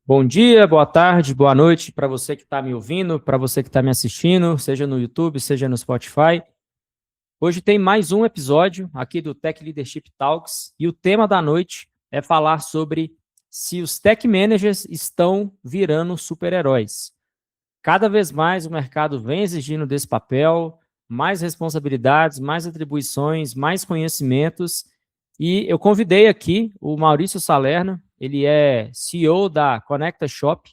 Bom dia, boa tarde, boa noite para você que está me ouvindo, para você que está me assistindo, seja no YouTube, seja no Spotify. Hoje tem mais um episódio aqui do Tech Leadership Talks e o tema da noite é falar sobre se os tech managers estão virando super-heróis. Cada vez mais o mercado vem exigindo desse papel, mais responsabilidades, mais atribuições, mais conhecimentos. E eu convidei aqui o Maurício Salerno, ele é CEO da Conecta Shop.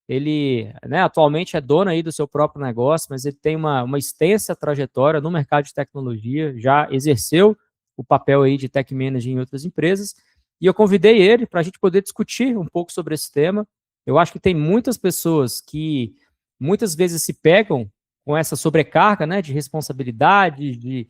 Ele, né, atualmente é dono aí do seu próprio negócio, mas ele tem uma extensa trajetória no mercado de tecnologia, já exerceu o papel aí de tech manager em outras empresas, e eu convidei ele para a gente poder discutir um pouco sobre esse tema. Eu acho que tem muitas pessoas que muitas vezes se pegam com essa sobrecarga, né, de responsabilidade,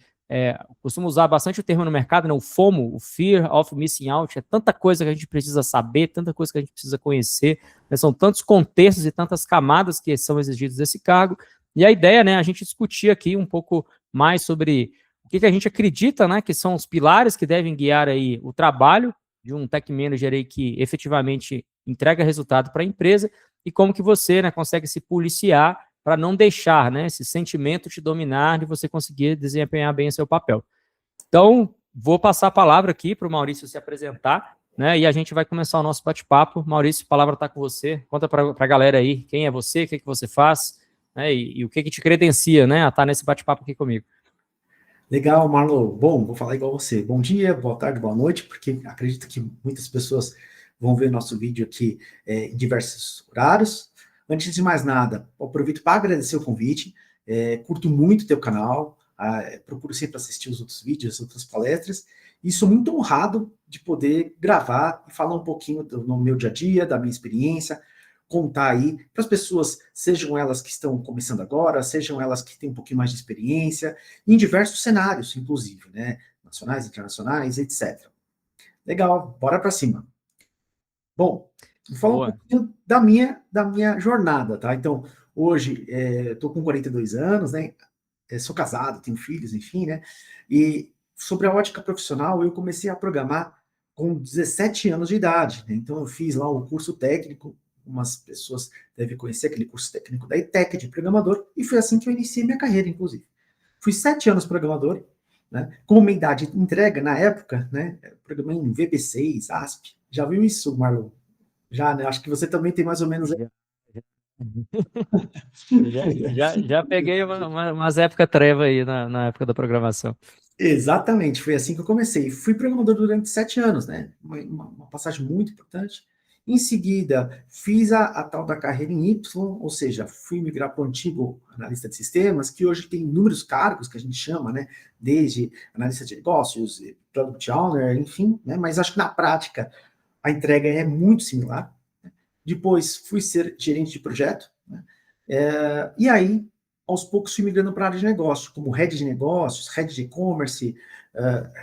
costumo usar bastante o termo no mercado, né, o FOMO, o Fear of Missing Out, é tanta coisa que a gente precisa saber, tanta coisa que a gente precisa conhecer, né, são tantos contextos e tantas camadas que são exigidos desse cargo, e a ideia, né, a gente discutir aqui um pouco mais sobre o que a gente acredita, né, que são os pilares que devem guiar aí o trabalho de um tech manager aí que efetivamente entrega resultado para a empresa, e como que você, né, consegue se policiar para não deixar, né, esse sentimento te dominar de você conseguir desempenhar bem o seu papel. Então, vou passar a palavra aqui para o Maurício se apresentar, né, e a gente vai começar o nosso bate-papo. Maurício, a palavra está com você. Conta para a galera aí quem é você, o que você faz, né, e o que te credencia, né, a estar nesse bate-papo aqui comigo. Legal, Marlon. Bom, vou falar igual você. Bom dia, boa tarde, boa noite, porque acredito que muitas pessoas vão ver nosso vídeo aqui em diversos horários. Antes de mais nada, aproveito para agradecer o convite. Curto muito teu canal, procuro sempre assistir os outros vídeos, as outras palestras, e sou muito honrado de poder gravar e falar um pouquinho do meu dia a dia, da minha experiência, contar aí para as pessoas, sejam elas que estão começando agora, sejam elas que têm um pouquinho mais de experiência, em diversos cenários, inclusive, né? Nacionais, internacionais, etc. Legal, bora para cima. Bom, vou falar um Boa. pouquinho da minha jornada, tá? Então, hoje, estou com 42 anos, né? Sou casado, tenho filhos, enfim, né? E sobre a ótica profissional, eu comecei a programar com 17 anos de idade, né? Então, eu fiz lá o curso técnico, umas pessoas devem conhecer aquele curso técnico da ETEC de programador, e foi assim que eu iniciei minha carreira, inclusive. Fui 7 anos programador, né? Como minha idade entrega, na época, né? Eu programei em VB6, ASP. Já viu isso, Marlon? Já, né? Acho que você também tem mais ou menos. Já, já peguei umas épocas treva aí na época da programação. Exatamente, foi assim que eu comecei. Fui programador durante 7 anos, né? Uma passagem muito importante. Em seguida, fiz a tal da carreira em Y, ou seja, fui migrar para o antigo analista de sistemas, que hoje tem inúmeros cargos que a gente chama, né? Desde analista de negócios, product owner, enfim, né? Mas acho que na prática a entrega é muito similar. Depois fui ser gerente de projeto, né? E aí, aos poucos, fui migrando para a área de negócio, como head de negócios, head de e-commerce,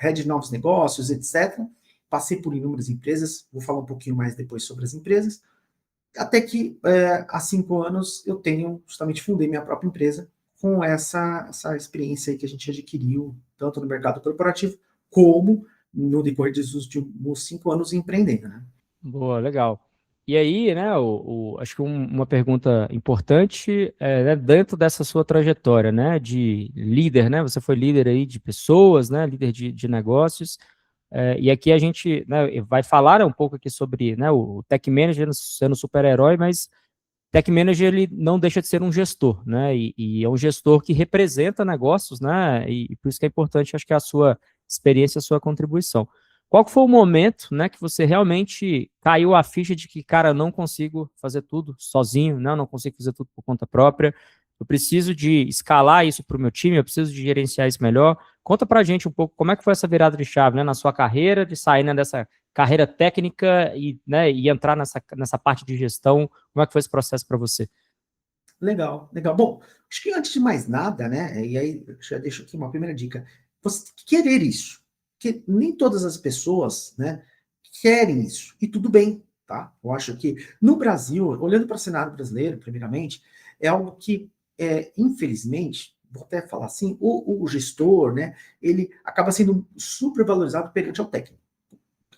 head de novos negócios, etc. Passei por inúmeras empresas, vou falar um pouquinho mais depois sobre as empresas, até que há 5 anos eu tenho, justamente fundei minha própria empresa com essa experiência aí que a gente adquiriu, tanto no mercado corporativo, como no decorrer dos últimos 5 anos empreendendo, né? Boa, legal. E aí, né, acho que uma pergunta importante é, né, dentro dessa sua trajetória, né, de líder, né, você foi líder aí de pessoas, né, líder de negócios, e aqui a gente, né, vai falar um pouco aqui sobre, né, o Tech Manager sendo super-herói, mas Tech Manager ele não deixa de ser um gestor, né, e é um gestor que representa negócios, né, e por isso que é importante, acho que a sua experiência, a sua contribuição. Qual que foi o momento, né, que você realmente caiu a ficha de que, cara, não consigo fazer tudo sozinho, né, não consigo fazer tudo por conta própria, eu preciso de escalar isso para o meu time, eu preciso de gerenciar isso melhor. Conta pra gente um pouco como é que foi essa virada de chave, né, na sua carreira, de sair, né, dessa carreira técnica e, né, e entrar nessa parte de gestão. Como é que foi esse processo para você? Legal, legal. Bom, acho que antes de mais nada, né? E aí já deixo aqui uma primeira dica. Você tem que querer isso. Porque nem todas as pessoas, né, querem isso. E tudo bem, tá? Eu acho que no Brasil, olhando para o cenário brasileiro, primeiramente, é algo que, infelizmente, vou até falar assim, o gestor, né, ele acaba sendo super valorizado perante ao técnico.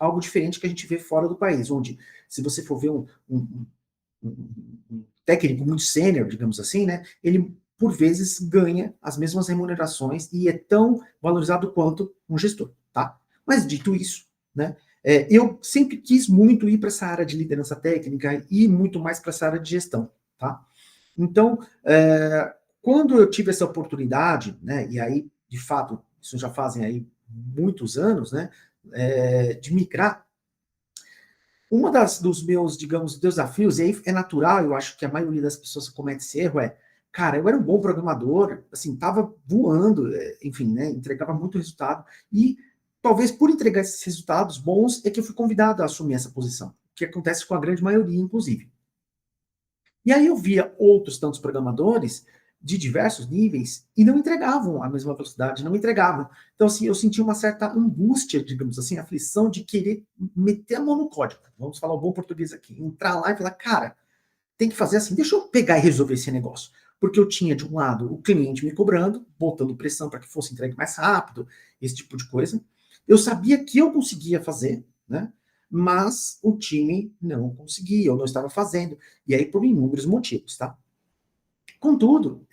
Algo diferente que a gente vê fora do país, onde, se você for ver um técnico muito sênior, digamos assim, né, ele, por vezes, ganha as mesmas remunerações e é tão valorizado quanto um gestor, tá? Mas, dito isso, né, eu sempre quis muito ir para essa área de liderança técnica e muito mais para essa área de gestão, tá? Então, quando eu tive essa oportunidade, né, e aí, de fato, isso já fazem aí muitos anos, né, de migrar, uma dos meus, digamos, desafios, e aí é natural, eu acho que a maioria das pessoas comete esse erro, cara, eu era um bom programador, assim, tava voando, enfim, né, entregava muito resultado, e talvez por entregar esses resultados bons, é que eu fui convidado a assumir essa posição, que acontece com a grande maioria, inclusive. E aí eu via outros tantos programadores de diversos níveis e não entregavam a mesma velocidade, não entregavam. Então, assim, eu sentia uma certa angústia, digamos assim, aflição de querer meter a mão no código. Vamos falar o bom português aqui. Entrar lá e falar, cara, tem que fazer assim, deixa eu pegar e resolver esse negócio. Porque eu tinha, de um lado, o cliente me cobrando, botando pressão para que fosse entregue mais rápido, esse tipo de coisa. Eu sabia que eu conseguia fazer, né? Mas o time não conseguia, eu não estava fazendo. E aí, por inúmeros motivos, tá? Contudo,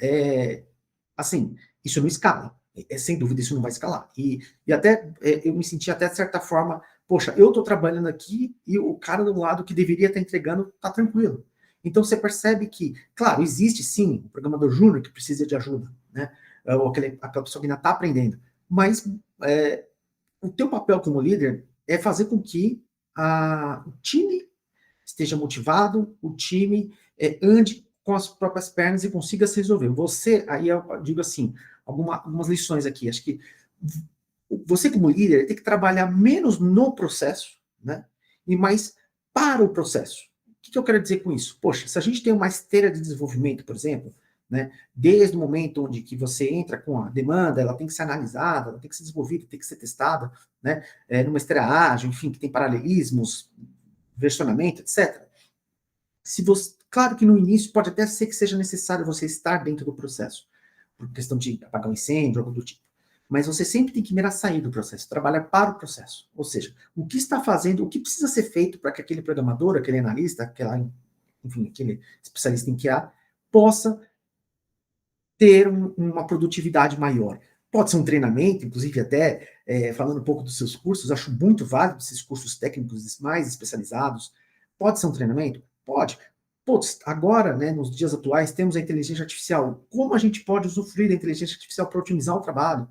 assim, isso não escala. Sem dúvida, isso não vai escalar. E até eu me senti até de certa forma, poxa, eu estou trabalhando aqui e o cara do lado que deveria estar entregando está tranquilo. Então você percebe que, claro, existe sim o programador júnior que precisa de ajuda, né? Ou aquela pessoa que ainda está aprendendo. Mas o teu papel como líder é fazer com que o time esteja motivado, o time ande com as próprias pernas e consiga se resolver. Você, aí eu digo assim, algumas lições aqui, acho que você como líder tem que trabalhar menos no processo, né, e mais para o processo. O que eu quero dizer com isso? Poxa, se a gente tem uma esteira de desenvolvimento, por exemplo, né, desde o momento onde que você entra com a demanda, ela tem que ser analisada, ela tem que ser desenvolvida, tem que ser testada, né, numa esteira ágil, enfim, que tem paralelismos, versionamento, etc. Se você, claro que no início pode até ser que seja necessário você estar dentro do processo, por questão de apagar um incêndio, algo do tipo. Mas você sempre tem que mirar sair do processo, trabalhar para o processo. Ou seja, o que está fazendo, o que precisa ser feito para que aquele programador, aquele analista, enfim, aquele especialista em QA, possa ter uma produtividade maior. Pode ser um treinamento, inclusive até falando um pouco dos seus cursos, acho muito válido esses cursos técnicos mais especializados. Pode ser um treinamento? Pode. Putz, agora, né, nos dias atuais, temos a inteligência artificial. Como a gente pode usufruir da inteligência artificial para otimizar o trabalho?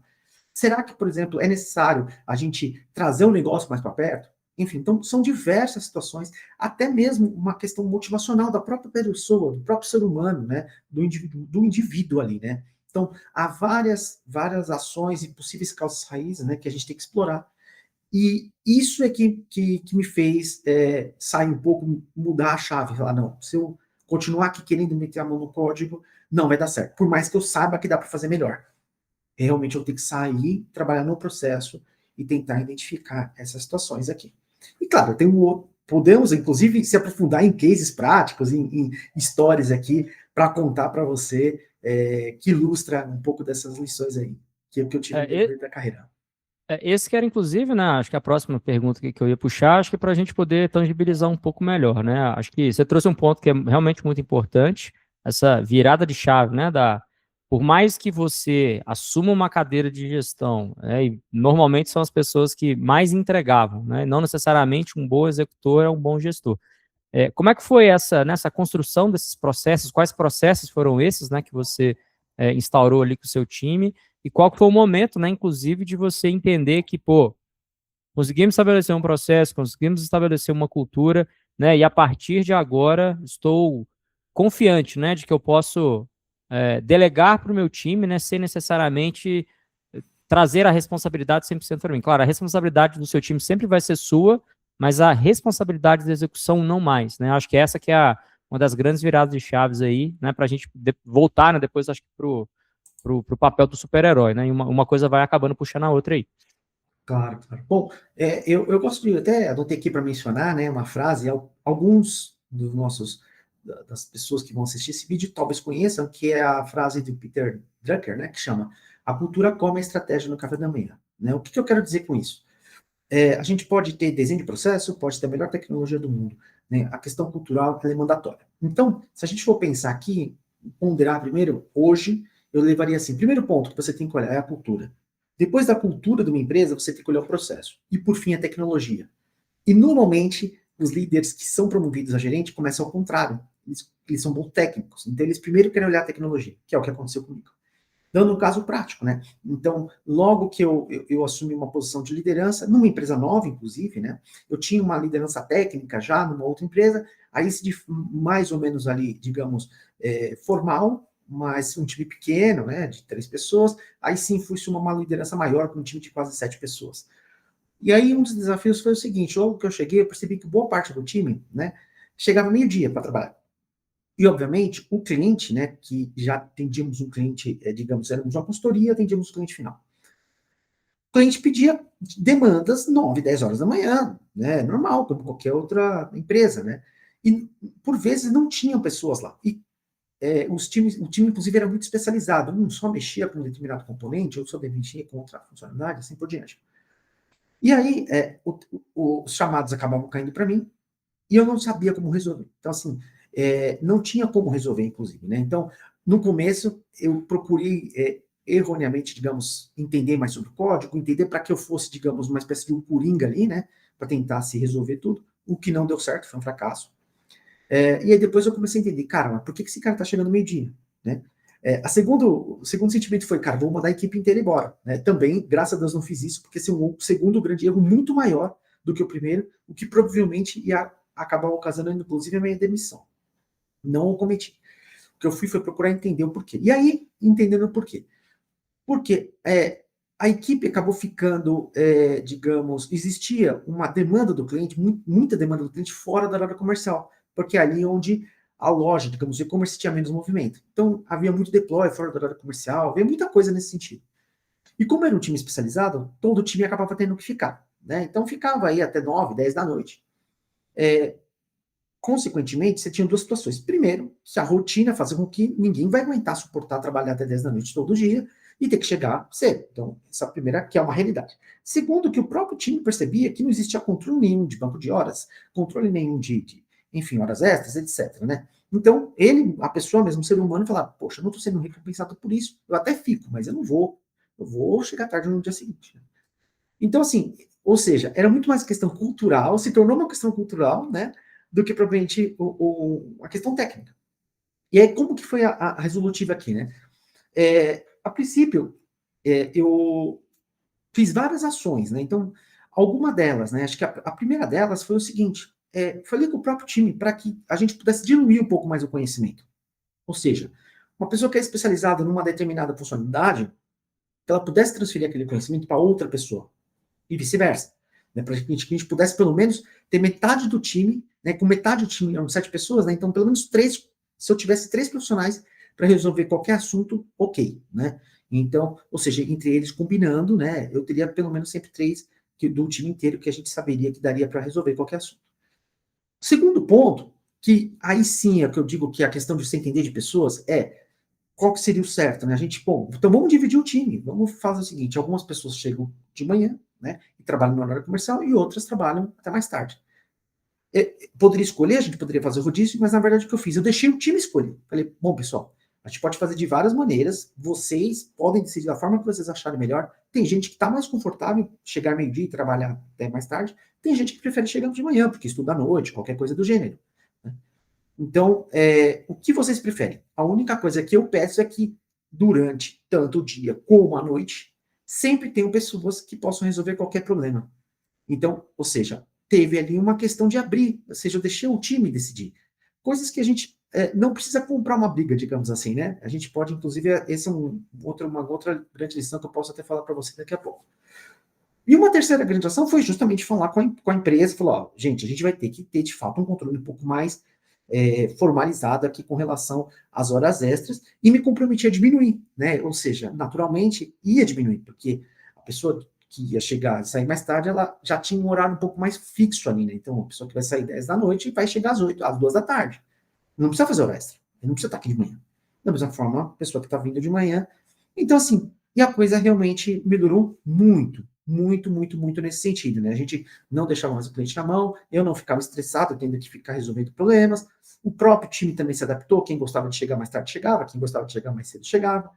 Será que, por exemplo, é necessário a gente trazer o negócio mais para perto? Enfim, então são diversas situações, até mesmo uma questão motivacional da própria pessoa, do próprio ser humano, né? Do indivíduo ali, né? Então, há várias ações e possíveis causas raízes, né, que a gente tem que explorar. E isso é que me fez sair um pouco, mudar a chave, falar, não, se eu continuar aqui querendo meter a mão no código, não vai dar certo. Por mais que eu saiba que dá para fazer melhor. Realmente eu tenho que sair, trabalhar no processo e tentar identificar essas situações aqui. E claro, podemos inclusive se aprofundar em cases práticos, em histórias aqui, para contar para você que ilustra um pouco dessas lições aí, que eu tive no decorrer da carreira. Esse que era, inclusive, né, acho que a próxima pergunta que eu ia puxar, acho que para a gente poder tangibilizar um pouco melhor, né? Acho que você trouxe um ponto que é realmente muito importante, essa virada de chave, né, por mais que você assuma uma cadeira de gestão, né, e normalmente são as pessoas que mais entregavam, né, não necessariamente um bom executor é um bom gestor. Como é que foi nessa construção desses processos? Quais processos foram esses, né, que você instaurou ali com o seu time? E qual que foi o momento, né, inclusive, de você entender que, pô, conseguimos estabelecer um processo, conseguimos estabelecer uma cultura, né, e a partir de agora estou confiante, né, de que eu posso delegar para o meu time, né, sem necessariamente trazer a responsabilidade 100% para mim. Claro, a responsabilidade do seu time sempre vai ser sua, mas a responsabilidade da execução não mais, né? Acho que essa que é uma das grandes viradas de chaves aí, né, para a gente voltar, né, depois acho que pro papel do super-herói, né? E uma coisa vai acabando puxando a outra aí. Claro, claro. Bom, eu gosto de, até adotei aqui para mencionar, né, uma frase, alguns das pessoas que vão assistir esse vídeo talvez conheçam, que é a frase de Peter Drucker, né, que chama "A cultura come a estratégia no café da manhã", né? O que eu quero dizer com isso? A gente pode ter desenho de processo, pode ter a melhor tecnologia do mundo, né? A questão cultural ela é mandatória. Então, se a gente for pensar aqui, ponderar primeiro, hoje, eu levaria assim, primeiro ponto que você tem que olhar é a cultura. Depois da cultura de uma empresa, você tem que olhar o processo. E por fim, a tecnologia. E normalmente, os líderes que são promovidos a gerente começam ao contrário. Eles são bons técnicos. Então, eles primeiro querem olhar a tecnologia, que é o que aconteceu comigo. Dando um caso prático, né? Então, logo que eu assumi uma posição de liderança, numa empresa nova, inclusive, né? Eu tinha uma liderança técnica já numa outra empresa, aí mais ou menos ali, digamos, formal, mas um time pequeno, né? De 3 pessoas, aí sim fui assumir uma liderança maior, com um time de quase 7 pessoas. E aí um dos desafios foi o seguinte, logo que eu cheguei, eu percebi que boa parte do time, né? Chegava meio-dia para trabalhar. E, obviamente, o cliente, né, que já atendíamos um cliente, digamos, éramos uma consultoria, atendíamos o cliente final. O cliente pedia demandas 9, 10 horas da manhã, né, normal, como qualquer outra empresa, né. E, por vezes, não tinham pessoas lá. E o time, inclusive, era muito especializado. Um só mexia com um determinado componente, outro só mexia com outra funcionalidade, assim por diante. E aí, os chamados acabavam caindo para mim, e eu não sabia como resolver. Então, assim, não tinha como resolver, inclusive, né? Então, no começo, eu procurei, erroneamente, digamos, entender mais sobre o código, entender para que eu fosse, digamos, uma espécie de um coringa ali, né? Para tentar se resolver tudo, o que não deu certo, foi um fracasso. E aí depois eu comecei a entender, cara, mas por que esse cara tá chegando meio-dia, né? O segundo sentimento foi, cara, vou mandar a equipe inteira embora, né? Também, graças a Deus, não fiz isso, porque esse é um segundo grande erro muito maior do que o primeiro, o que provavelmente ia acabar ocasionando, inclusive, a minha demissão. Não o cometi. O que eu fui foi procurar entender o porquê. E aí, entendendo o porquê. Porque a equipe acabou ficando, digamos, existia uma demanda do cliente, muita demanda do cliente fora da área comercial, porque é ali onde a loja, digamos, o e-commerce tinha menos movimento. Então, havia muito deploy fora da área comercial, havia muita coisa nesse sentido. E como era um time especializado, todo o time acabava tendo que ficar, né? Então, ficava aí até 9, 10 da noite. Consequentemente, você tinha duas situações. Primeiro, que a rotina fazia com que ninguém vai aguentar suportar trabalhar até 10 da noite todo dia e ter que chegar cedo. Então, essa primeira que é uma realidade. Segundo, que o próprio time percebia que não existia controle nenhum de banco de horas, controle nenhum enfim, horas extras, etc, né? Então, a pessoa mesmo, o ser humano, falava, poxa, eu não estou sendo recompensado por isso. Eu até fico, mas eu não vou. Eu vou chegar tarde no dia seguinte. Então, assim, ou seja, era muito mais questão cultural, se tornou uma questão cultural, né, do que propriamente a questão técnica. E aí, como que foi a resolutiva aqui, né? A princípio, eu fiz várias ações, né? Então, alguma delas, né? Acho que a primeira delas foi o seguinte: falei com o próprio time para que a gente pudesse diluir um pouco mais o conhecimento. Ou seja, uma pessoa que é especializada numa determinada funcionalidade, que ela pudesse transferir aquele conhecimento para outra pessoa e vice-versa. Né, para que a gente pudesse, pelo menos, ter metade do time, né, com metade do time, eram 7 pessoas, né, então pelo menos 3, se eu tivesse 3 profissionais para resolver qualquer assunto, ok. Né? Então, ou seja, entre eles combinando, né, eu teria pelo menos sempre 3 do time inteiro que a gente saberia que daria para resolver qualquer assunto. Segundo ponto, que aí sim é o que eu digo que a questão de você entender de pessoas qual que seria o certo, né? A gente, bom, então vamos dividir o time. Vamos fazer o seguinte: algumas pessoas chegam de manhã, né? E trabalham no horário comercial, e outras trabalham até mais tarde. Poderia escolher, a gente poderia fazer o rodízio, mas na verdade o que eu fiz? Eu deixei o time escolher. Falei, bom, pessoal, a gente pode fazer de várias maneiras, vocês podem decidir da forma que vocês acharem melhor. Tem gente que está mais confortável chegar meio-dia e trabalhar até mais tarde, tem gente que prefere chegar de manhã, porque estuda à noite, qualquer coisa do gênero. Né? Então, o que vocês preferem? A única coisa que eu peço é que, durante tanto o dia como a noite, sempre tenham pessoas que possam resolver qualquer problema. Então, ou seja, teve ali uma questão de abrir, ou seja, eu deixei o time decidir. Coisas que a gente não precisa comprar uma briga, digamos assim, né? A gente pode, inclusive, esse é uma outra grande lição que eu posso até falar para você daqui a pouco. E uma terceira grande ação foi justamente falar com a empresa, falar, ó, gente, a gente vai ter que ter, de fato, um controle um pouco mais formalizado aqui com relação às horas extras e me comprometi a diminuir, né? Ou seja, naturalmente ia diminuir, porque a pessoa que ia chegar e sair mais tarde, ela já tinha um horário um pouco mais fixo ali, né? Então, a pessoa que vai sair 10 da noite vai chegar às 8, às 2 da tarde. Não precisa fazer hora extra. Não precisa estar aqui de manhã. Da mesma forma, a pessoa que está vindo de manhã. Então, assim, e a coisa realmente melhorou muito. muito, muito, muito nesse sentido, né? A gente não deixava mais o cliente na mão, eu não ficava estressado, tendo que ficar resolvendo problemas, o próprio time também se adaptou, quem gostava de chegar mais tarde chegava, quem gostava de chegar mais cedo chegava.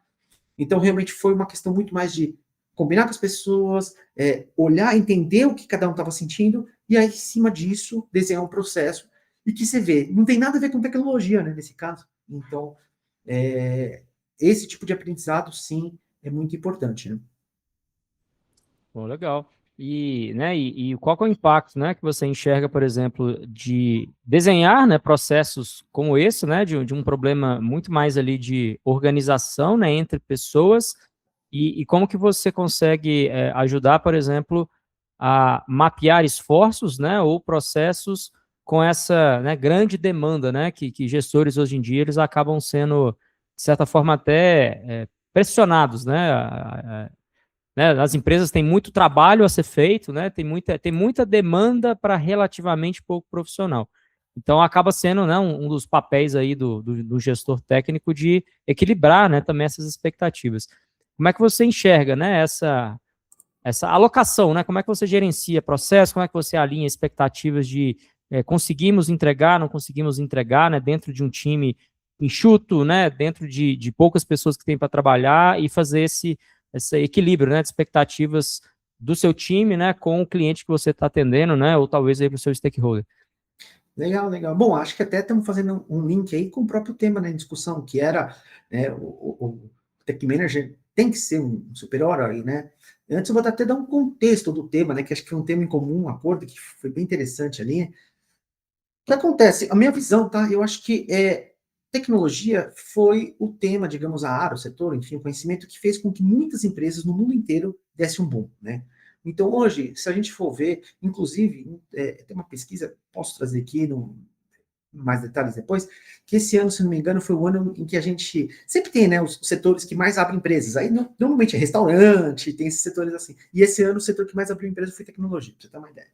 Então, realmente foi uma questão muito mais de combinar com as pessoas, olhar, entender o que cada um estava sentindo, e aí, em cima disso, desenhar um processo, e que você vê, não tem nada a ver com tecnologia, né, nesse caso. Então, esse tipo de aprendizado, sim, é muito importante, né? Pô, legal. E, né, e qual que é o impacto, né, que você enxerga, por exemplo, de desenhar, né, processos como esse, né, de um problema muito mais ali de organização, né, entre pessoas, e como que você consegue ajudar, por exemplo, a mapear esforços, né, ou processos com essa, né, grande demanda, né, que gestores hoje em dia eles acabam sendo, de certa forma, até pressionados, né, as empresas têm muito trabalho a ser feito, né, tem muita demanda para relativamente pouco profissional. Então, acaba sendo, né, um dos papéis aí do gestor técnico de equilibrar, né, também essas expectativas. Como é que você enxerga, né, essa alocação, né, como é que você gerencia processo, como é que você alinha expectativas de conseguimos entregar, não conseguimos entregar, né, dentro de um time enxuto, né, dentro de poucas pessoas que tem para trabalhar e fazer esse equilíbrio, né, de expectativas do seu time, né, com o cliente que você está atendendo, né, ou talvez aí para o seu stakeholder. Legal, legal. Bom, acho que até estamos fazendo um link aí com o próprio tema, né, em discussão, que era, né, o Tech Manager tem que ser um super-herói, né? Antes eu vou até dar um contexto do tema, né, que acho que foi um tema em comum, um acordo que foi bem interessante ali. O que acontece? A minha visão, tá? Eu acho que tecnologia foi o tema, digamos, a área, o setor, enfim, o conhecimento que fez com que muitas empresas no mundo inteiro dessem um boom, né? Então, hoje, se a gente for ver, inclusive, tem uma pesquisa, posso trazer aqui no, mais detalhes depois, que esse ano, se não me engano, foi o ano em que a gente sempre tem, né, os setores que mais abrem empresas. Aí normalmente é restaurante, tem esses setores assim. E esse ano o setor que mais abriu empresa foi tecnologia, pra você ter uma ideia.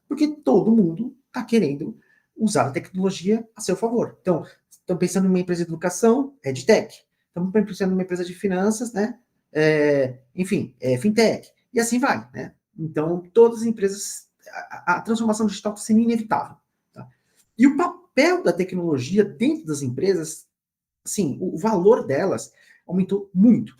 Porque todo mundo está querendo usar a tecnologia a seu favor. Então, estão pensando em uma empresa de educação, é de tech. Estamos pensando em uma empresa de finanças, né? Enfim, fintech. E assim vai, né? Então, todas as empresas, a transformação digital está sendo inevitável. Tá? E o papel da tecnologia dentro das empresas, assim, o valor delas aumentou muito.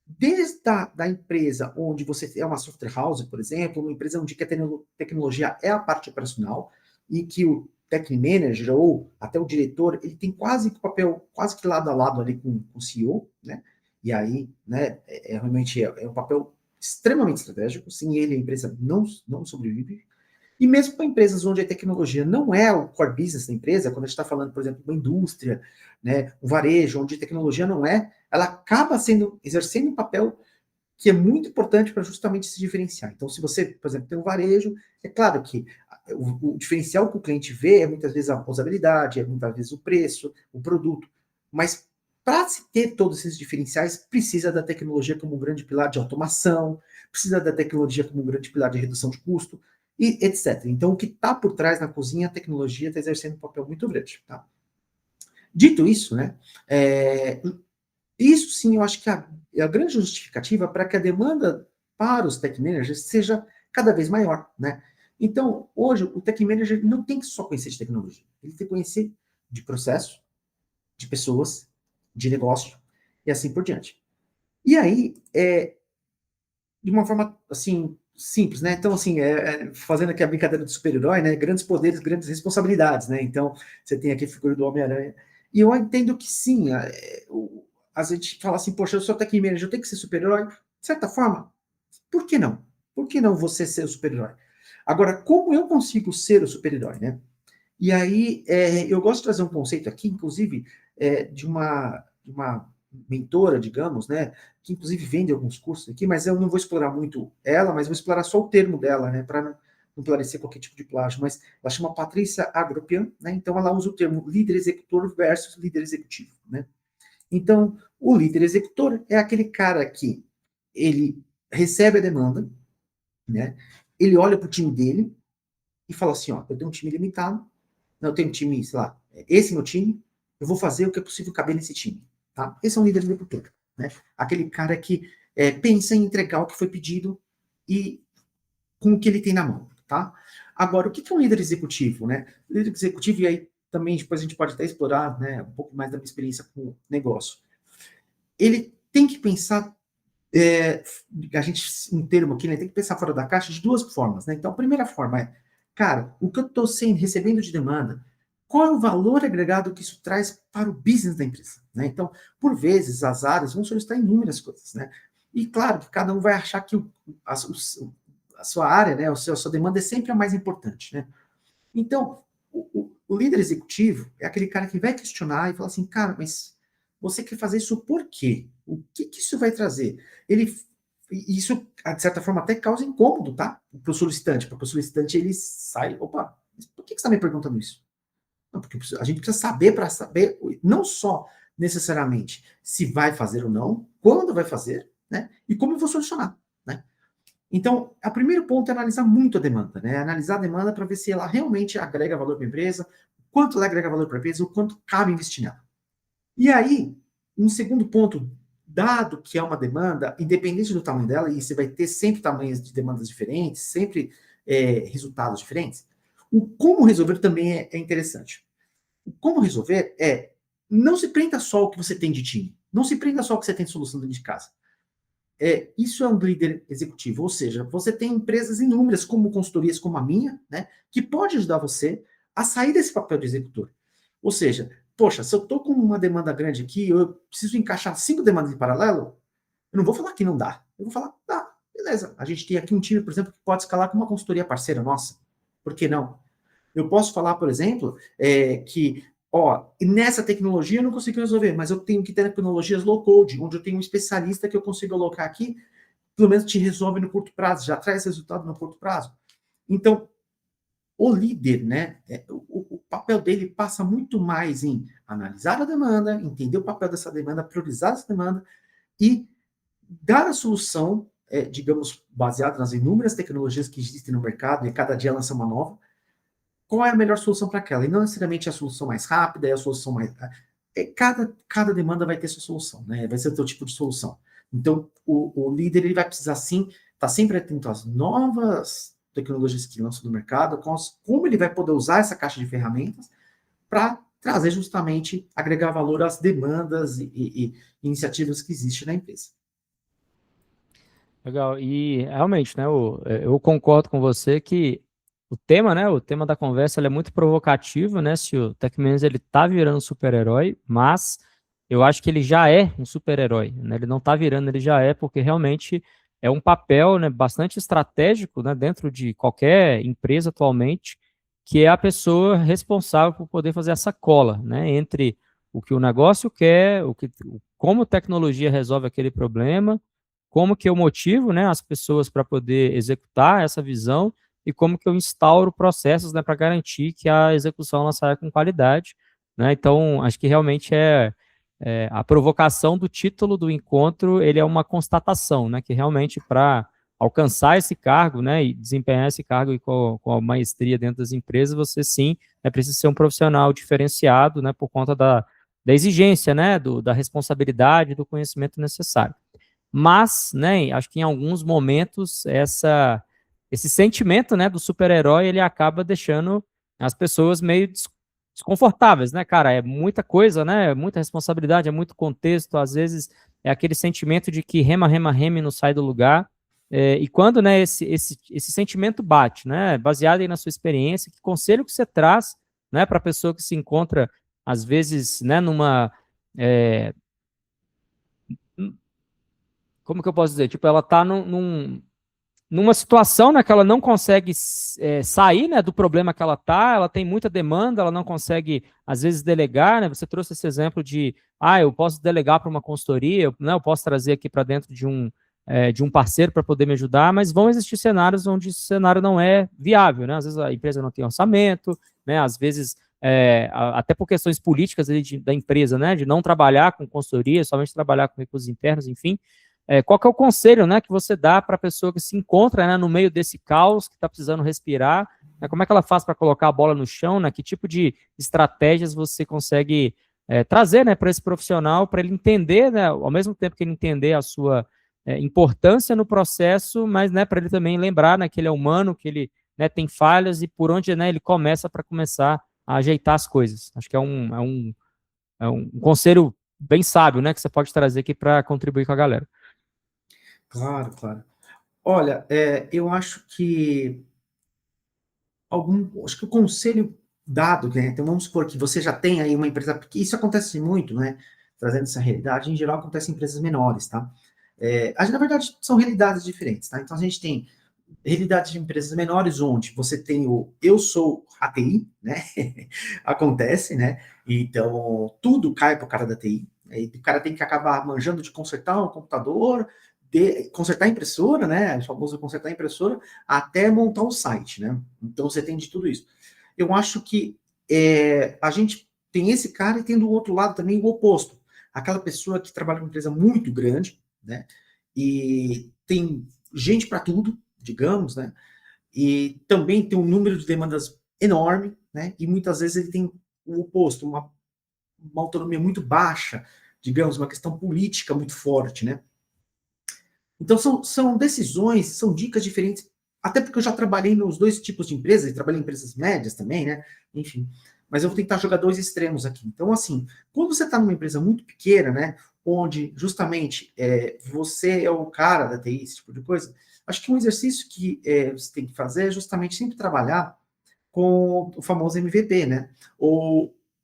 Desde da empresa onde você é uma software house, por exemplo, uma empresa onde a tecnologia é a parte operacional e que o tech manager ou até o diretor, ele tem quase que papel, quase que lado a lado ali com o CEO, né? E aí, né, realmente um papel extremamente estratégico, sem ele a empresa não sobrevive. E mesmo para empresas onde a tecnologia não é o core business da empresa, quando a gente está falando, por exemplo, de uma indústria, né, um varejo, onde a tecnologia não é, ela acaba exercendo um papel que é muito importante para justamente se diferenciar. Então, se você, por exemplo, tem um varejo, é claro que o diferencial que o cliente vê é muitas vezes a usabilidade, é muitas vezes o preço, o produto, mas para se ter todos esses diferenciais, precisa da tecnologia como um grande pilar de automação, precisa da tecnologia como um grande pilar de redução de custo, e etc. Então, o que está por trás na cozinha, a tecnologia está exercendo um papel muito grande. Tá? Dito isso, né, isso sim, eu acho que é a grande justificativa para que a demanda para os tech managers seja cada vez maior, né? Então, hoje, o tech manager não tem que só conhecer de tecnologia, ele tem que conhecer de processo, de pessoas, de negócio e assim por diante. E aí, de uma forma, assim, simples, né? Então, assim, fazendo aqui a brincadeira do super-herói, né? Grandes poderes, grandes responsabilidades, né? Então, você tem aqui a figura do Homem-Aranha. E eu entendo que sim, a gente fala assim, poxa, eu sou tech manager, eu tenho que ser super-herói. De certa forma, por que não? Por que não você ser o super-herói? Agora, como eu consigo ser o super-herói, né? E aí, eu gosto de trazer um conceito aqui, inclusive, de uma mentora, digamos, né, que inclusive vende alguns cursos aqui, mas eu não vou explorar muito ela, mas vou explorar só o termo dela, né, para não parecer qualquer tipo de plágio, mas ela chama Patrícia Agropian, né, então ela usa o termo líder executor versus líder executivo, né. Então, o líder executor é aquele cara que ele recebe a demanda, né, ele olha para o time dele e fala assim, ó, eu tenho um time limitado, eu tenho um time, sei lá, esse é meu time, eu vou fazer o que é possível caber nesse time. Tá? Esse é um líder executor. Né? Aquele cara que pensa em entregar o que foi pedido e com o que ele tem na mão, tá? Agora, o que é um líder executivo, né? Líder executivo, e aí também depois a gente pode até explorar, né, um pouco mais da minha experiência com o negócio. Ele tem que pensar, um termo aqui, né, tem que pensar fora da caixa de duas formas, né? Então, a primeira forma é, cara, o que eu estou recebendo de demanda, qual é o valor agregado que isso traz para o business da empresa, né? Então, por vezes, as áreas vão solicitar inúmeras coisas, né? E claro que cada um vai achar que a sua área, né, a sua demanda é sempre a mais importante, né? Então, o líder executivo é aquele cara que vai questionar e falar assim, cara, mas você quer fazer isso por quê? O que isso vai trazer? Isso, de certa forma, até causa incômodo, tá? Para o solicitante. Porque o solicitante, ele sai, opa, por que você está me perguntando isso? Não, porque a gente precisa saber para saber, não só necessariamente se vai fazer ou não, quando vai fazer, né? E como eu vou solucionar, né? Então, o primeiro ponto é analisar muito a demanda, né? Analisar a demanda para ver se ela realmente agrega valor para a empresa, quanto ela agrega valor para a empresa, o quanto cabe investir nela. E aí, um segundo ponto, dado que é uma demanda, independente do tamanho dela, e você vai ter sempre tamanhos de demandas diferentes, sempre resultados diferentes, o como resolver também é interessante. O como resolver não se prenda só ao que você tem de time, não se prenda só ao que você tem de solução dentro de casa. Isso é um líder executivo, ou seja, você tem empresas inúmeras, como consultorias como a minha, né, que pode ajudar você a sair desse papel de executor. Ou seja, poxa, se eu estou com uma demanda grande aqui, eu preciso encaixar 5 demandas em paralelo, eu não vou falar que não dá. Eu vou falar, tá, beleza. A gente tem aqui um time, por exemplo, que pode escalar com uma consultoria parceira nossa. Por que não? Eu posso falar, por exemplo, que, nessa tecnologia eu não consigo resolver, mas eu tenho que ter tecnologias low-code, onde eu tenho um especialista que eu consigo alocar aqui, pelo menos te resolve no curto prazo, já traz resultado no curto prazo. Então, o líder, né, o papel dele passa muito mais em analisar a demanda, entender o papel dessa demanda, priorizar essa demanda e dar a solução, digamos, baseada nas inúmeras tecnologias que existem no mercado, e cada dia lança uma nova, qual é a melhor solução para aquela? E não necessariamente a solução mais rápida, é a solução mais... Cada demanda vai ter sua solução, né? Vai ser o seu tipo de solução. Então, o líder ele vai precisar, sim, estar sempre atento às novas tecnologias que lançam no mercado, como ele vai poder usar essa caixa de ferramentas para trazer justamente, agregar valor às demandas e iniciativas que existem na empresa. Legal. E realmente, né, eu concordo com você que o tema, né, o tema da conversa, ele é muito provocativo, né, se o Tech Manager ele tá virando super-herói, mas eu acho que ele já é um super-herói, né, ele não tá virando, ele já é, porque realmente é um papel, né, bastante estratégico, né, dentro de qualquer empresa atualmente, que é a pessoa responsável por poder fazer essa cola, né, entre o que o negócio quer, como tecnologia resolve aquele problema, como que eu motivo, né, as pessoas para poder executar essa visão e como que eu instauro processos, né, para garantir que a execução ela saia com qualidade, né? Então, acho que realmente a provocação do título do encontro, ele é uma constatação, né, que realmente para alcançar esse cargo, né, e desempenhar esse cargo com a maestria dentro das empresas, você sim precisa ser um profissional diferenciado, né, por conta da exigência, né, da responsabilidade, do conhecimento necessário. Mas, né, acho que em alguns momentos esse sentimento, né, do super-herói, ele acaba deixando as pessoas meio desconfortáveis, né, cara? É muita coisa, né? É muita responsabilidade, é muito contexto, às vezes é aquele sentimento de que rema, rema, rema e não sai do lugar. E quando, né, esse sentimento bate, né, baseado aí na sua experiência, que conselho que você traz, né, para a pessoa que se encontra, às vezes, né, como que eu posso dizer? Tipo, ela tá numa situação, né, que ela não consegue sair, né, do problema que ela tem muita demanda, ela não consegue, às vezes, delegar, né, você trouxe esse exemplo de, eu posso delegar para uma consultoria, eu posso trazer aqui para dentro de um parceiro para poder me ajudar, mas vão existir cenários onde esse cenário não é viável, né, às vezes a empresa não tem orçamento, né, às vezes, até por questões políticas da empresa, né, de não trabalhar com consultoria, somente trabalhar com recursos internos, enfim. Qual que é o conselho, né, que você dá para a pessoa que se encontra, né, no meio desse caos, que está precisando respirar, né, como é que ela faz para colocar a bola no chão, né, que tipo de estratégias você consegue trazer, né, para esse profissional, para ele entender, né, ao mesmo tempo que ele entender importância no processo, mas, né, para ele também lembrar, né, que ele é humano, que ele, né, tem falhas e por onde, né, ele começa para começar a ajeitar as coisas. Acho que é um conselho bem sábio, né, que você pode trazer aqui para contribuir com a galera. Claro, claro. Olha, eu acho que acho que o conselho dado, né? Então vamos supor que você já tem aí uma empresa, porque isso acontece muito, né? Trazendo essa realidade, em geral acontece em empresas menores, tá? Na verdade, são realidades diferentes, tá? Então a gente tem realidades de empresas menores, onde você tem o eu sou a TI, né? Acontece, né? Então tudo cai para o cara da TI. Aí o cara tem que acabar manjando de consertar um computador, de consertar a impressora, né? O famoso consertar a impressora, até montar o site, né? Então você tem de tudo isso. Eu acho que a gente tem esse cara e tem do outro lado também o oposto. Aquela pessoa que trabalha em uma empresa muito grande, né? E tem gente para tudo, digamos, né? E também tem um número de demandas enorme, né? E muitas vezes ele tem o oposto, uma autonomia muito baixa, digamos, uma questão política muito forte, né? Então são decisões, são dicas diferentes, até porque eu já trabalhei nos dois tipos de empresas, e trabalhei em empresas médias também, né? Enfim, mas eu vou tentar jogar dois extremos aqui. Então, assim, quando você está numa empresa muito pequena, né, onde justamente você é o cara da TI, esse tipo de coisa, acho que um exercício que você tem que fazer é justamente sempre trabalhar com o famoso MVP, né?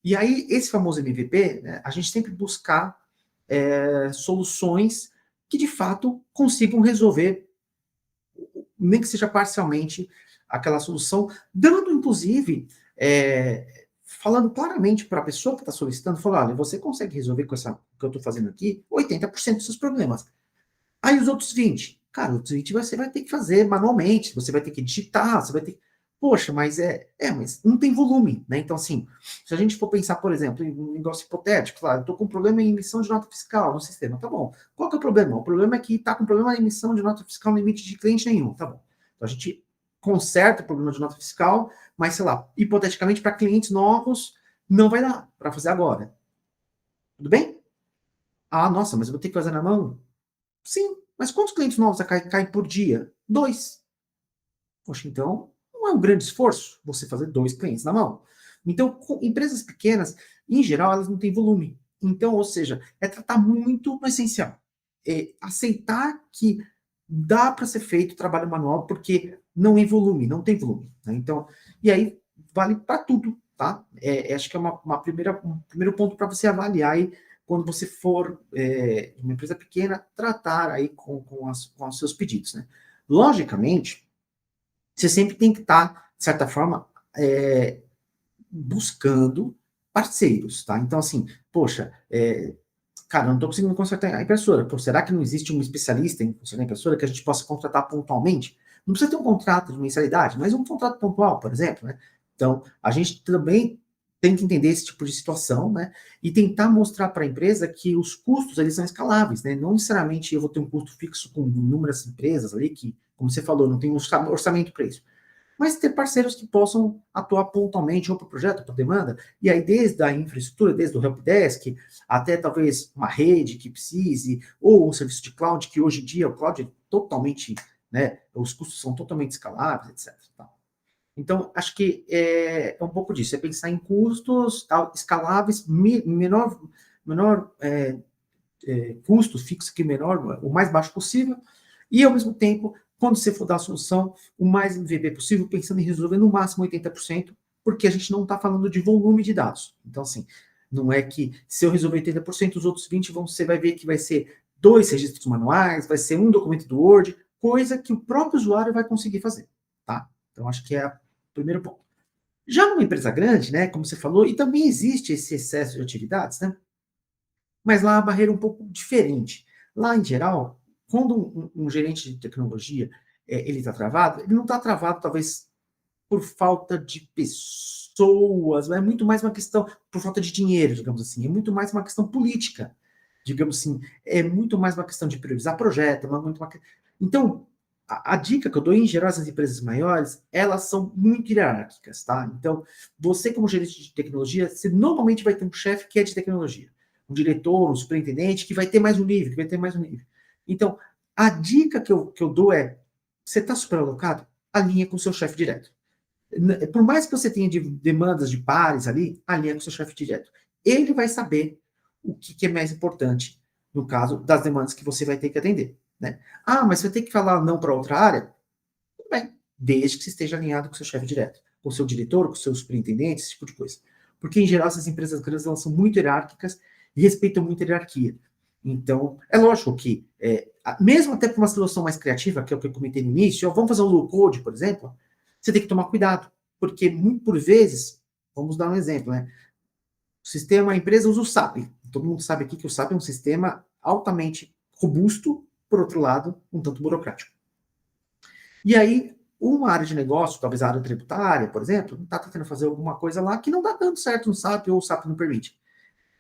E aí, esse famoso MVP, né, a gente sempre buscar soluções que de fato consigam resolver, nem que seja parcialmente, aquela solução, dando inclusive, falando claramente para a pessoa que está solicitando, falar, olha, você consegue resolver com essa que eu estou fazendo aqui 80% dos seus problemas. Aí os outros 20, cara, os outros 20 você vai ter que fazer manualmente, você vai ter que digitar, você vai ter que... Poxa, mas mas não tem volume, né? Então, assim, se a gente for pensar, por exemplo, em um negócio hipotético, claro, eu estou com um problema em emissão de nota fiscal no sistema, tá bom. Qual que é o problema? O problema é que está com problema na emissão de nota fiscal no limite de cliente nenhum, tá bom. Então a gente conserta o problema de nota fiscal, mas, sei lá, hipoteticamente, para clientes novos, não vai dar para fazer agora. Tudo bem? Ah, nossa, mas eu vou ter que fazer na mão? Sim, mas quantos clientes novos caem por dia? 2. Poxa, então não é um grande esforço você fazer 2 clientes na mão. Então, empresas pequenas, em geral, elas não têm volume. Então, ou seja, é tratar muito no essencial. É aceitar que dá para ser feito trabalho manual porque não é volume, não tem volume. Né? Então, e aí vale para tudo, tá? Acho que é um primeiro ponto para você avaliar aí quando você for uma empresa pequena, tratar aí com os seus pedidos, né? Logicamente, você sempre tem que estar, de certa forma, buscando parceiros, tá? Então, assim, poxa, cara, eu não estou conseguindo consertar a impressora. Pô, será que não existe um especialista em consertar a impressora que a gente possa contratar pontualmente? Não precisa ter um contrato de mensalidade, mas um contrato pontual, por exemplo, né? Então, a gente também tem que entender esse tipo de situação, né? E tentar mostrar para a empresa que os custos, eles são escaláveis, né? Não necessariamente eu vou ter um custo fixo com inúmeras empresas ali que, como você falou, não tem um orçamento para isso, mas ter parceiros que possam atuar pontualmente ou para o projeto, ou para demanda, e aí desde a infraestrutura, desde o helpdesk, até talvez uma rede que precise, ou um serviço de cloud, que hoje em dia o cloud é totalmente, né, os custos são totalmente escaláveis, etc. Tá? Então, acho que é um pouco disso, é pensar em custos escaláveis, menor custo fixo que menor, o mais baixo possível, e ao mesmo tempo, quando você for dar a solução, o mais MVP possível, pensando em resolver no máximo 80%, porque a gente não está falando de volume de dados. Então, assim, não é que se eu resolver 80%, os outros 20% você vai ver que vai ser 2 registros manuais, vai ser um documento do Word, coisa que o próprio usuário vai conseguir fazer, tá? Então, acho que é o primeiro ponto. Já numa empresa grande, né, como você falou, e também existe esse excesso de atividades, né? Mas lá a barreira é um pouco diferente. Lá, em geral, quando um gerente de tecnologia ele está travado, ele não está travado, talvez, por falta de pessoas, é muito mais uma questão, por falta de dinheiro, digamos assim, é muito mais uma questão política, digamos assim, é muito mais uma questão de priorizar projeto, então, a dica que eu dou, em geral, essas empresas maiores, elas são muito hierárquicas, tá? Então, você como gerente de tecnologia, você normalmente vai ter um chefe que é de tecnologia, um diretor, um superintendente, que vai ter mais um nível, que vai ter mais um nível. Então, A dica que eu dou é, você está superalocado? Alinha com o seu chefe direto. Por mais que você tenha demandas de pares ali, alinha com o seu chefe direto. Ele vai saber o que é mais importante, no caso das demandas que você vai ter que atender. Né? Ah, mas você tem que falar não para outra área? Tudo bem, desde que você esteja alinhado com o seu chefe direto, com o seu diretor, com o seu superintendente, esse tipo de coisa. Porque, em geral, essas empresas grandes elas são muito hierárquicas e respeitam muito a hierarquia. Então, é lógico que, mesmo até para uma solução mais criativa, que é o que eu comentei no início, vamos fazer um low code, por exemplo, você tem que tomar cuidado, porque, muito por vezes, vamos dar um exemplo, né? O sistema, a empresa usa o SAP. Todo mundo sabe aqui que o SAP é um sistema altamente robusto, por outro lado, um tanto burocrático. E aí, uma área de negócio, talvez a área tributária, por exemplo, está tentando fazer alguma coisa lá que não dá tanto certo no SAP ou o SAP não permite.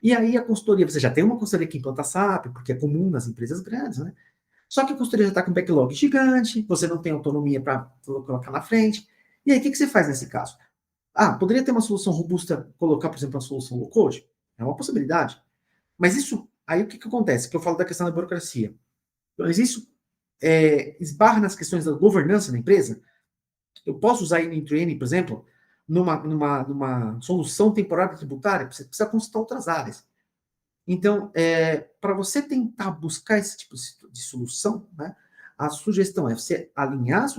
E aí a consultoria, você já tem uma consultoria que implanta SAP, porque é comum nas empresas grandes, né? Só que a consultoria já está com um backlog gigante, você não tem autonomia para colocar na frente. E aí, o que você faz nesse caso? Ah, poderia ter uma solução robusta, colocar, por exemplo, uma solução low code? É uma possibilidade. Mas isso, aí o que acontece? Que eu falo da questão da burocracia. Mas isso esbarra nas questões da governança da empresa. Eu posso usar N-N, por exemplo, numa solução temporária tributária, você precisa consultar outras áreas. Então, para você tentar buscar esse tipo de solução, né, a sugestão é você alinhar as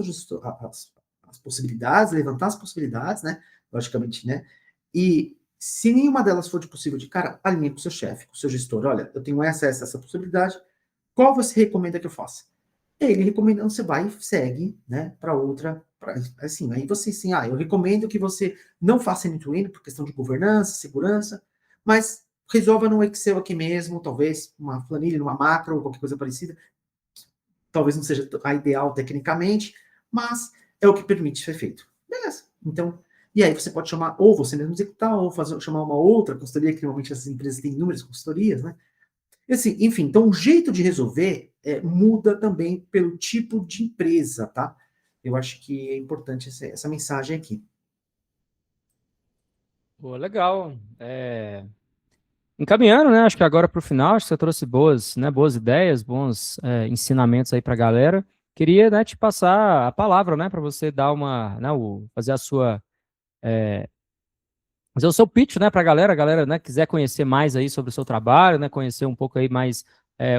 possibilidades, levantar as possibilidades, né, logicamente, né, e se nenhuma delas for possível de cara, alinhe com o seu chefe, com o seu gestor. Olha, eu tenho essa possibilidade, qual você recomenda que eu faça? E aí, ele recomendando, você vai e segue, né, para outra, assim, aí você, sim, eu recomendo que você não faça end-to-end por questão de governança, segurança, mas resolva no Excel aqui mesmo, talvez uma planilha, numa macro, ou qualquer coisa parecida. Talvez não seja a ideal tecnicamente, mas é o que permite ser feito. Beleza. Então, e aí você pode chamar, ou você mesmo executar, ou chamar uma outra consultoria, que normalmente essas empresas têm inúmeras consultorias, né? E assim, enfim, então o jeito de resolver muda também pelo tipo de empresa, tá? Eu acho que é importante essa mensagem aqui. Pô, legal. Encaminhando, né? Acho que agora para o final, acho que você trouxe boas, né, boas ideias, bons ensinamentos aí para a galera. Queria, né, te passar a palavra, né, para você dar uma, né, fazer a sua, fazer o seu pitch, né, para a galera, né, quiser conhecer mais aí sobre o seu trabalho, né, conhecer um pouco aí mais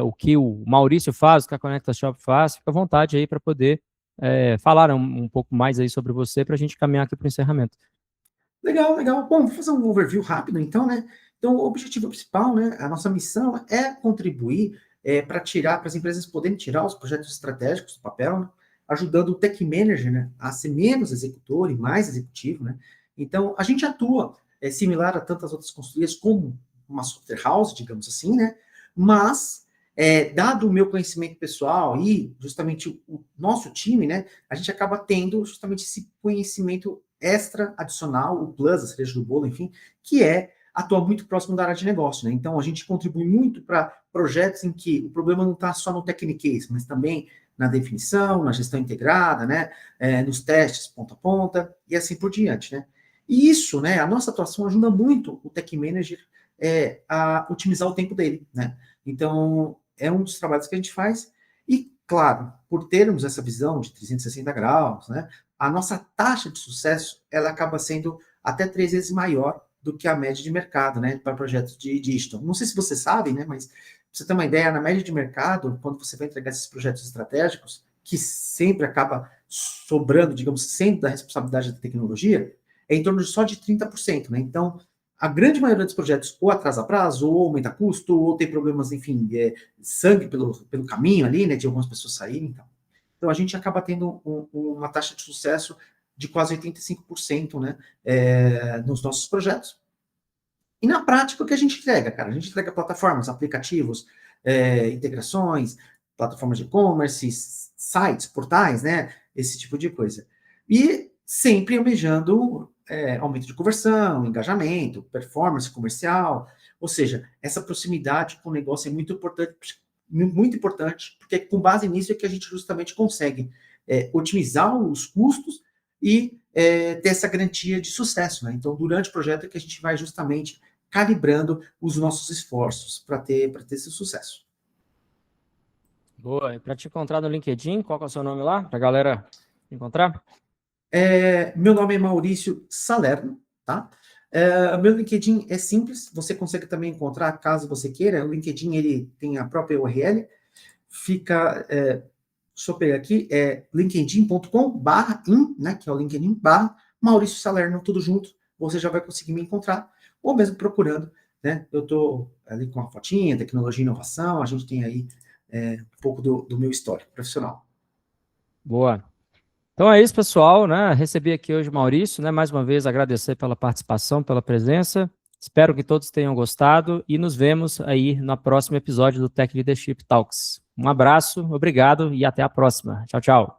o que o Maurício faz, o que a Conecta Shop faz, fica à vontade aí para poder falar um pouco mais aí sobre você para a gente caminhar aqui para o encerramento. Legal, legal. Bom, vou fazer um overview rápido, então, né? Então, o objetivo principal, né? A nossa missão é contribuir para as empresas poderem tirar os projetos estratégicos do papel, né? Ajudando o tech manager, né, a ser menos executor e mais executivo, né? Então, a gente atua similar a tantas outras consultorias como uma software house, digamos assim, né? Mas, dado o meu conhecimento pessoal e justamente o nosso time, né? A gente acaba tendo justamente esse conhecimento extra adicional, o plus, a cereja do bolo, enfim, que é atuar muito próximo da área de negócio, né? Então, a gente contribui muito para projetos em que o problema não está só no techniquez, mas também na definição, na gestão integrada, né? Nos testes ponta a ponta e assim por diante, né? E isso, né? A nossa atuação ajuda muito o tech manager a otimizar o tempo dele, né? Então, é um dos trabalhos que a gente faz e, claro, por termos essa visão de 360 graus, né? A nossa taxa de sucesso ela acaba sendo até 3 vezes maior do que a média de mercado, né, para projetos de digital. Não sei se você sabe, né, mas pra você ter uma ideia, na média de mercado, quando você vai entregar esses projetos estratégicos, que sempre acaba sobrando, digamos, sendo da responsabilidade da tecnologia, é em torno de só de 30%, né? Então, a grande maioria dos projetos ou atrasa prazo, ou aumenta custo, ou tem problemas, enfim, sangue pelo caminho ali, né, de algumas pessoas saírem, então. Então, a gente acaba tendo uma taxa de sucesso de quase 85%, né, nos nossos projetos. E na prática, o que a gente entrega, cara? A gente entrega plataformas, aplicativos, integrações, plataformas de e-commerce, sites, portais, né, esse tipo de coisa. E sempre almejando aumento de conversão, engajamento, performance comercial, ou seja, essa proximidade com o negócio é muito importante, porque com base nisso é que a gente justamente consegue otimizar os custos e ter essa garantia de sucesso, né? Então, durante o projeto é que a gente vai justamente calibrando os nossos esforços para ter esse sucesso. Boa. E para te encontrar no LinkedIn, qual que é o seu nome lá? Para a galera encontrar? Meu nome é Maurício Salerno, tá? Meu LinkedIn é simples, você consegue também encontrar, caso você queira. O LinkedIn ele tem a própria URL, fica, deixa eu pegar aqui, linkedin.com/in, né, que é o LinkedIn, Maurício Salerno, tudo junto, você já vai conseguir me encontrar, ou mesmo procurando, né, eu estou ali com a fotinha, tecnologia e inovação, a gente tem aí um pouco do meu histórico profissional. Boa. Então é isso, pessoal, né? Recebi aqui hoje o Maurício, né? Mais uma vez agradecer pela participação, pela presença. Espero que todos tenham gostado e nos vemos aí no próximo episódio do Tech Leadership Talks. Um abraço, obrigado e até a próxima. Tchau, tchau.